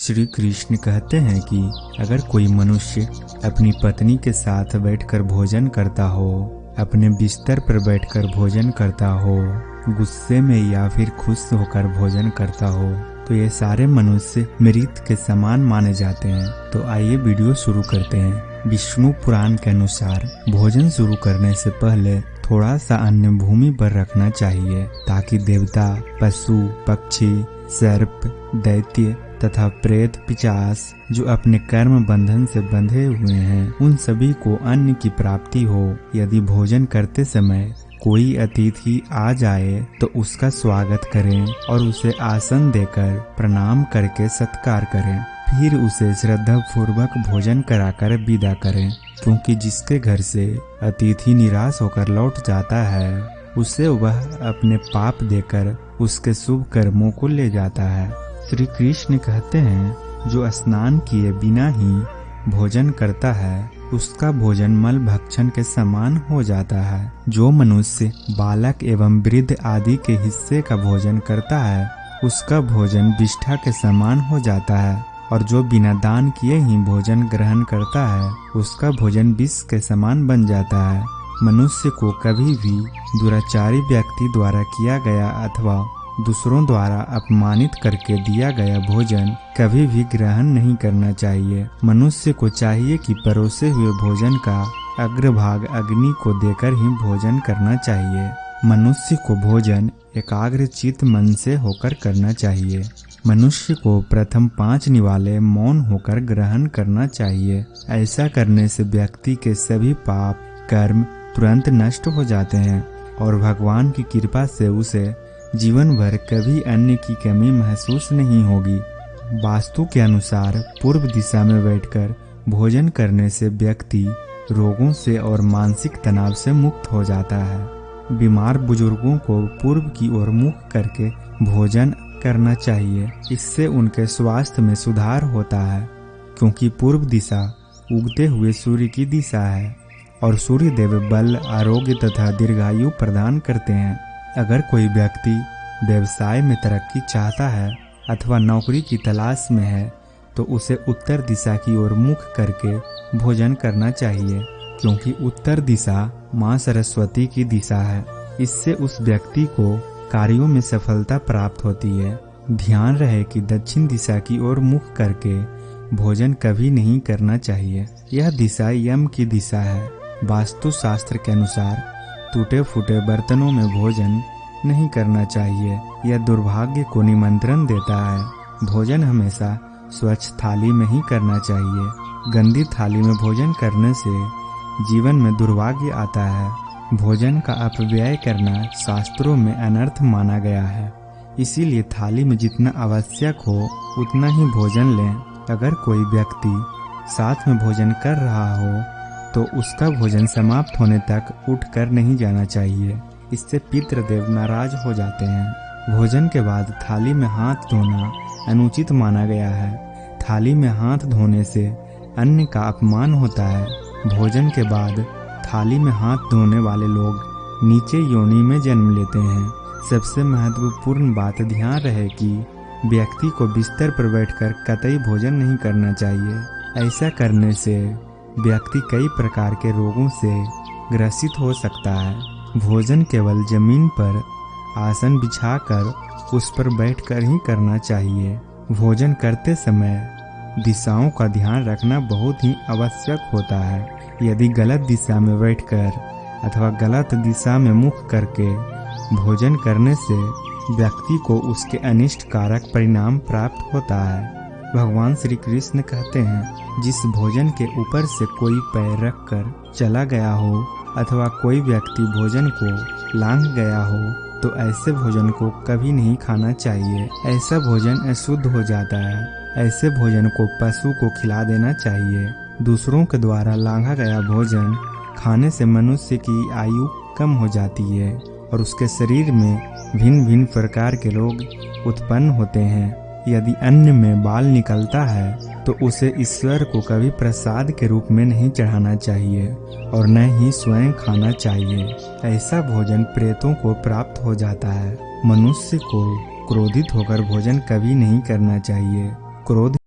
श्री कृष्ण कहते हैं कि अगर कोई मनुष्य अपनी पत्नी के साथ बैठकर भोजन करता हो, अपने बिस्तर पर बैठकर भोजन करता हो, गुस्से में या फिर खुश होकर भोजन करता हो, तो ये सारे मनुष्य मृत के समान माने जाते हैं। तो आइए वीडियो शुरू करते हैं। विष्णु पुराण के अनुसार भोजन शुरू करने से पहले थोड़ा सा अन्न भूमि पर रखना चाहिए, ताकि देवता, पशु, पक्षी, सर्प, दैत्य तथा प्रेत, पिशाच जो अपने कर्म बंधन से बंधे हुए हैं, उन सभी को अन्न की प्राप्ति हो। यदि भोजन करते समय कोई अतिथि आ जाए तो उसका स्वागत करें और उसे आसन देकर प्रणाम करके सत्कार करें। फिर उसे श्रद्धा पूर्वक भोजन कराकर विदा करें, क्योंकि जिसके घर से अतिथि निराश होकर लौट जाता है, उसे वह अपने पाप देकर उसके शुभ कर्मों को ले जाता है। श्री कृष्ण कहते हैं, जो स्नान किए बिना ही भोजन करता है, उसका भोजन मल भक्षण के समान हो जाता है। जो मनुष्य बालक एवं वृद्ध आदि के हिस्से का भोजन करता है, उसका भोजन विष्ठा के समान हो जाता है। और जो बिना दान किए ही भोजन ग्रहण करता है, उसका भोजन विष के समान बन जाता है। मनुष्य को कभी भी दुराचारी व्यक्ति द्वारा किया गया अथवा दूसरों द्वारा अपमानित करके दिया गया भोजन कभी भी ग्रहण नहीं करना चाहिए। मनुष्य को चाहिए कि परोसे हुए भोजन का अग्रभाग अग्नि को देकर ही भोजन करना चाहिए। मनुष्य को भोजन एकाग्र चित्त मन से होकर करना चाहिए। मनुष्य को प्रथम 5 निवाले मौन होकर ग्रहण करना चाहिए। ऐसा करने से व्यक्ति के सभी पाप कर्म तुरंत नष्ट हो जाते हैं और भगवान की कृपा से उसे जीवन भर कभी अन्न की कमी महसूस नहीं होगी। वास्तु के अनुसार पूर्व दिशा में बैठकर भोजन करने से व्यक्ति रोगों से और मानसिक तनाव से मुक्त हो जाता है। बीमार बुजुर्गों को पूर्व की ओर मुख करके भोजन करना चाहिए। इससे उनके स्वास्थ्य में सुधार होता है, क्योंकि पूर्व दिशा उगते हुए सूर्य की दिशा है और सूर्य देव बल, आरोग्य तथा दीर्घायु प्रदान करते हैं। अगर कोई व्यक्ति व्यवसाय में तरक्की चाहता है अथवा नौकरी की तलाश में है, तो उसे उत्तर दिशा की ओर मुख करके भोजन करना चाहिए, क्योंकि उत्तर दिशा माँ सरस्वती की दिशा है। इससे उस व्यक्ति को कार्यों में सफलता प्राप्त होती है। ध्यान रहे कि दक्षिण दिशा की ओर मुख करके भोजन कभी नहीं करना चाहिए। यह दिशा यम की दिशा है। वास्तु शास्त्र के अनुसार टूटे फूटे बर्तनों में भोजन नहीं करना चाहिए। यह दुर्भाग्य को निमंत्रण देता है। भोजन हमेशा स्वच्छ थाली में ही करना चाहिए। गंदी थाली में भोजन करने से जीवन में दुर्भाग्य आता है। भोजन का अपव्यय करना शास्त्रों में अनर्थ माना गया है। इसीलिए थाली में जितना आवश्यक हो उतना ही भोजन लें। अगर कोई व्यक्ति साथ में भोजन कर रहा हो तो उसका भोजन समाप्त होने तक उठकर नहीं जाना चाहिए। इससे पितृदेव नाराज हो जाते हैं। भोजन के बाद थाली में हाथ धोना अनुचित माना गया है। थाली में हाथ धोने से अन्न का अपमान होता है। भोजन के बाद थाली में हाथ धोने वाले लोग नीचे योनि में जन्म लेते हैं। सबसे महत्वपूर्ण बात ध्यान रहे कि व्यक्ति को बिस्तर पर बैठकर कतई भोजन नहीं करना चाहिए। ऐसा करने से व्यक्ति कई प्रकार के रोगों से ग्रसित हो सकता है। भोजन केवल जमीन पर आसन बिछाकर उस पर बैठकर ही करना चाहिए। भोजन करते समय दिशाओं का ध्यान रखना बहुत ही आवश्यक होता है। यदि गलत दिशा में बैठकर अथवा गलत दिशा में मुख करके भोजन करने से व्यक्ति को उसके अनिष्ट कारक परिणाम प्राप्त होता है। भगवान श्री कृष्ण कहते हैं, जिस भोजन के ऊपर से कोई पैर रखकर चला गया हो अथवा कोई व्यक्ति भोजन को लांघ गया हो, तो ऐसे भोजन को कभी नहीं खाना चाहिए। ऐसा भोजन अशुद्ध हो जाता है। ऐसे भोजन को पशु को खिला देना चाहिए। दूसरों के द्वारा लांघा गया भोजन खाने से मनुष्य की आयु कम हो जाती है और उसके शरीर में भिन्न भिन्न प्रकार के रोग उत्पन्न होते हैं। यदि अन्न में बाल निकलता है तो उसे ईश्वर को कभी प्रसाद के रूप में नहीं चढ़ाना चाहिए और न ही स्वयं खाना चाहिए। ऐसा भोजन प्रेतों को प्राप्त हो जाता है। मनुष्य को क्रोधित होकर भोजन कभी नहीं करना चाहिए। क्रोध